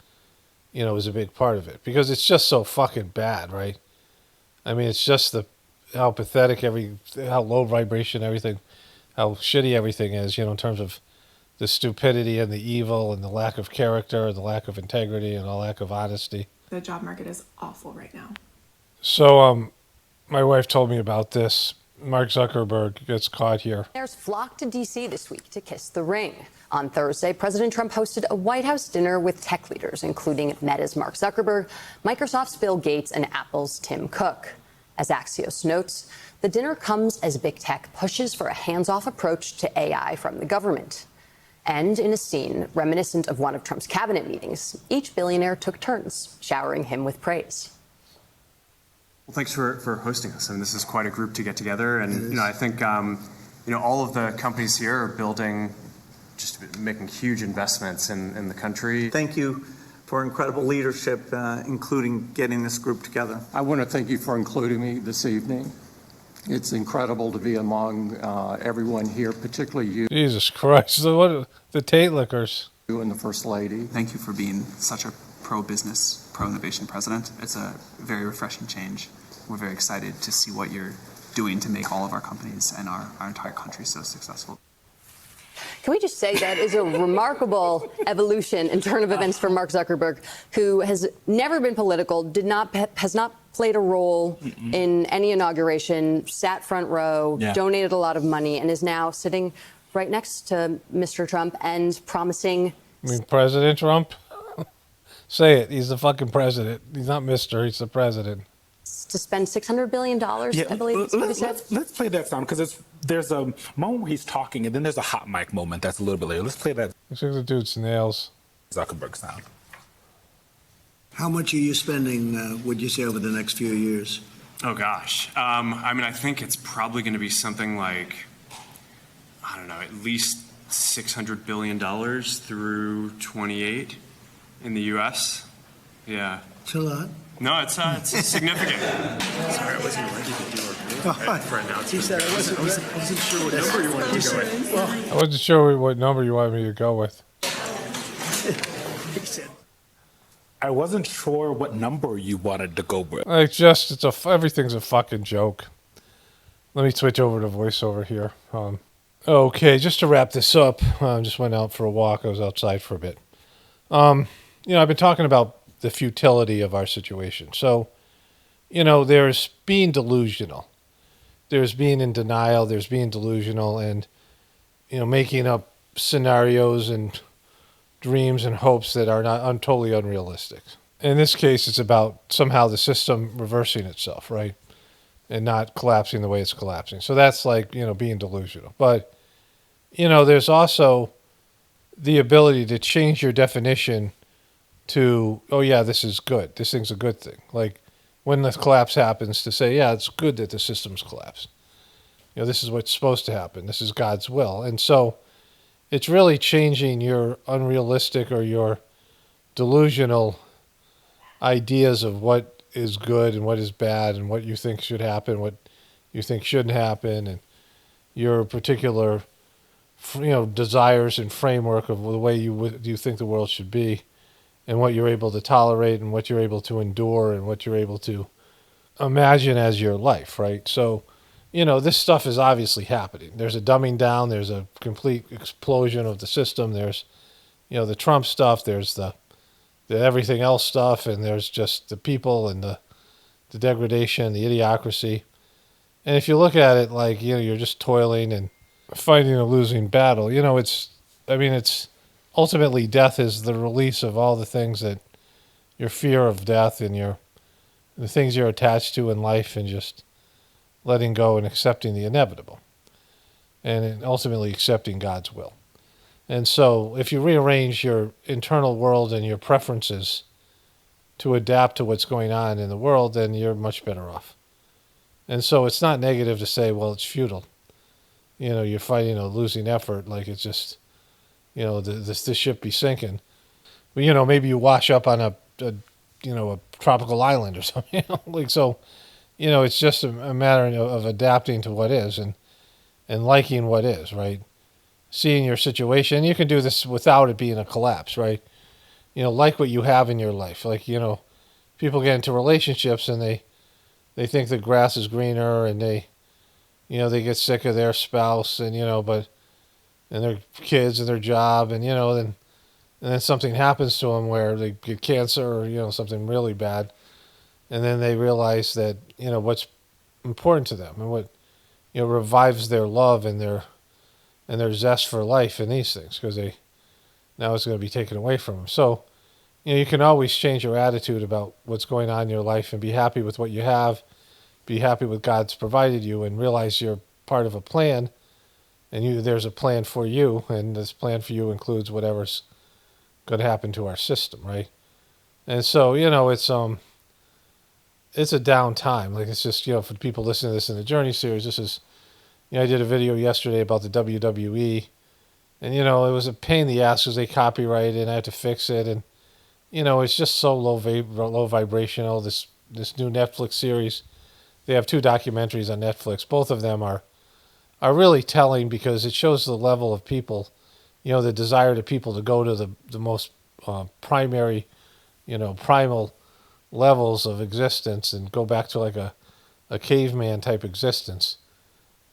a big part of it. Because it's just so fucking bad, right? I mean, it's just how pathetic how low vibration everything, how shitty everything is, in terms of the stupidity and the evil and the lack of character, the lack of integrity and the lack of honesty. The job market is awful right now. So, my wife told me about this. Mark Zuckerberg gets caught here. There's flocked to D.C. this week to kiss the ring. On Thursday, President Trump hosted a White House dinner with tech leaders, including Meta's Mark Zuckerberg, Microsoft's Bill Gates, and Apple's Tim Cook. As Axios notes, the dinner comes as big tech pushes for a hands-off approach to AI from the government. And in a scene reminiscent of one of Trump's cabinet meetings, each billionaire took turns showering him with praise. Well, thanks for hosting us. I mean, this is quite a group to get together, and I think all of the companies here are building, just making huge investments in the country. Thank you for incredible leadership, including getting this group together. I want to thank you for including me this evening. It's incredible to be among everyone here, particularly you. Jesus Christ! What the Tate liquors? You and the First Lady. Thank you for being such a pro-business, pro-innovation president. It's a very refreshing change. We're very excited to see what you're doing to make all of our companies and our entire country so successful. Can we just say that is a remarkable evolution and turn of events for Mark Zuckerberg, who has never been political, has not played a role in any inauguration, sat front row, donated a lot of money, and is now sitting right next to Mr. Trump and promising. I mean, President Trump? Say it. He's the fucking president. He's not Mr. He's the president. To spend $600 billion, I believe is what he said. Let's play that sound, because there's a moment where he's talking, and then there's a hot mic moment that's a little bit later. Let's play that. Looks like the dude's nails. Zuckerberg sound. How much are you spending, would you say, over the next few years? Oh gosh, I think it's probably going to be something like, I don't know, at least $600 billion through 28 in the U.S. Yeah. It's a lot. No, it's significant. Sorry, I wasn't ready to do for announcement. He said I wasn't sure what number you wanted to go with. I wasn't sure what number you wanted me to go with. He said. I wasn't sure what number you wanted to go with. Everything's a fucking joke. Let me switch over to voiceover here. Okay, just to wrap this up, I just went out for a walk. I was outside for a bit. I've been talking about the futility of our situation. So, there's being delusional. There's being in denial. There's being delusional and, making up scenarios and dreams and hopes that are not totally unrealistic. In this case, it's about somehow the system reversing itself, right? And not collapsing the way it's collapsing. So that's like, being delusional. But, there's also the ability to change your definition to, oh yeah, this is good. This thing's a good thing. Like when the collapse happens, to say, yeah, it's good that the system's collapsed. This is what's supposed to happen. This is God's will. And so it's really changing your unrealistic or your delusional ideas of what is good and what is bad and what you think should happen, what you think shouldn't happen, and your particular, desires and framework of the way you think the world should be, and what you're able to tolerate and what you're able to endure and what you're able to imagine as your life, right? So, this stuff is obviously happening. There's a dumbing down. There's a complete explosion of the system. There's, the Trump stuff. There's the everything else stuff. And there's just the people and the degradation, the idiocracy. And if you look at it like, you're just toiling and fighting a losing battle, it's ultimately, death is the release of all the things that your fear of death and the things you're attached to in life, and just letting go and accepting the inevitable, and ultimately accepting God's will. And so if you rearrange your internal world and your preferences to adapt to what's going on in the world, then you're much better off. And so it's not negative to say, well, it's futile. You're fighting a losing effort, like it's just, this ship be sinking. But, maybe you wash up on a tropical island or something. It's just a matter of adapting to what is and liking what is, right? Seeing your situation. You can do this without it being a collapse, right? Like what you have in your life. Like, people get into relationships and they think the grass is greener, and they get sick of their spouse and their kids and their job, and then something happens to them where they get cancer or something really bad, and then they realize that what's important to them and what revives their love and their zest for life in these things, because now it's going to be taken away from them. So you can always change your attitude about what's going on in your life and be happy with what you have, be happy with God's provided you, and realize you're part of a plan. And there's a plan for you, and this plan for you includes whatever's going to happen to our system, right? And so, it's a down time. Like, it's just, for people listening to this in the Journey series, this is, I did a video yesterday about the WWE, and, it was a pain in the ass because they copyrighted it and I had to fix it. And, it's just so low vibrational. This new Netflix series, they have 2 documentaries on Netflix. Both of them are really telling because it shows the level of people, the desire to people to go to the most primary, primal levels of existence and go back to like a caveman type existence.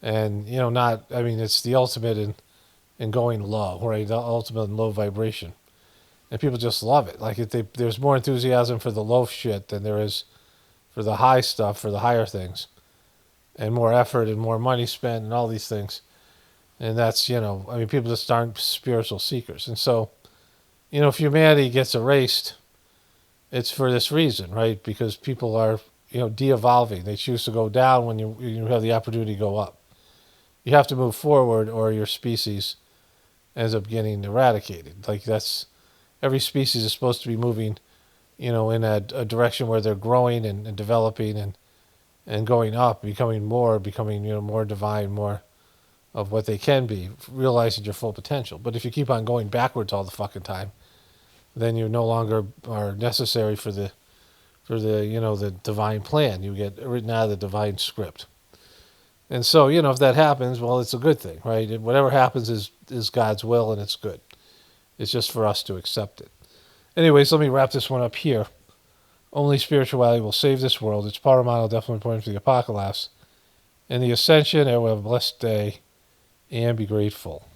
And, it's the ultimate in going low, right? The ultimate in low vibration. And people just love it. Like, there's more enthusiasm for the low shit than there is for the high stuff, for the higher things. And more effort and more money spent and all these things. And that's, people just aren't spiritual seekers. And so, if humanity gets erased, it's for this reason, right? Because people are, de-evolving. They choose to go down when you have the opportunity to go up. You have to move forward or your species ends up getting eradicated. Like, that's, every species is supposed to be moving, in a direction where they're growing and developing and going up, becoming more divine, more of what they can be, realizing your full potential. But if you keep on going backwards all the fucking time, then you no longer are necessary for the the divine plan. You get written out of the divine script. And so, if that happens, well, it's a good thing, right? Whatever happens is God's will, and it's good. It's just for us to accept it. Anyways, let me wrap this one up here. Only spirituality will save this world. It's paramount, definitely important for the apocalypse. And the ascension, and we'll have a blessed day, and be grateful.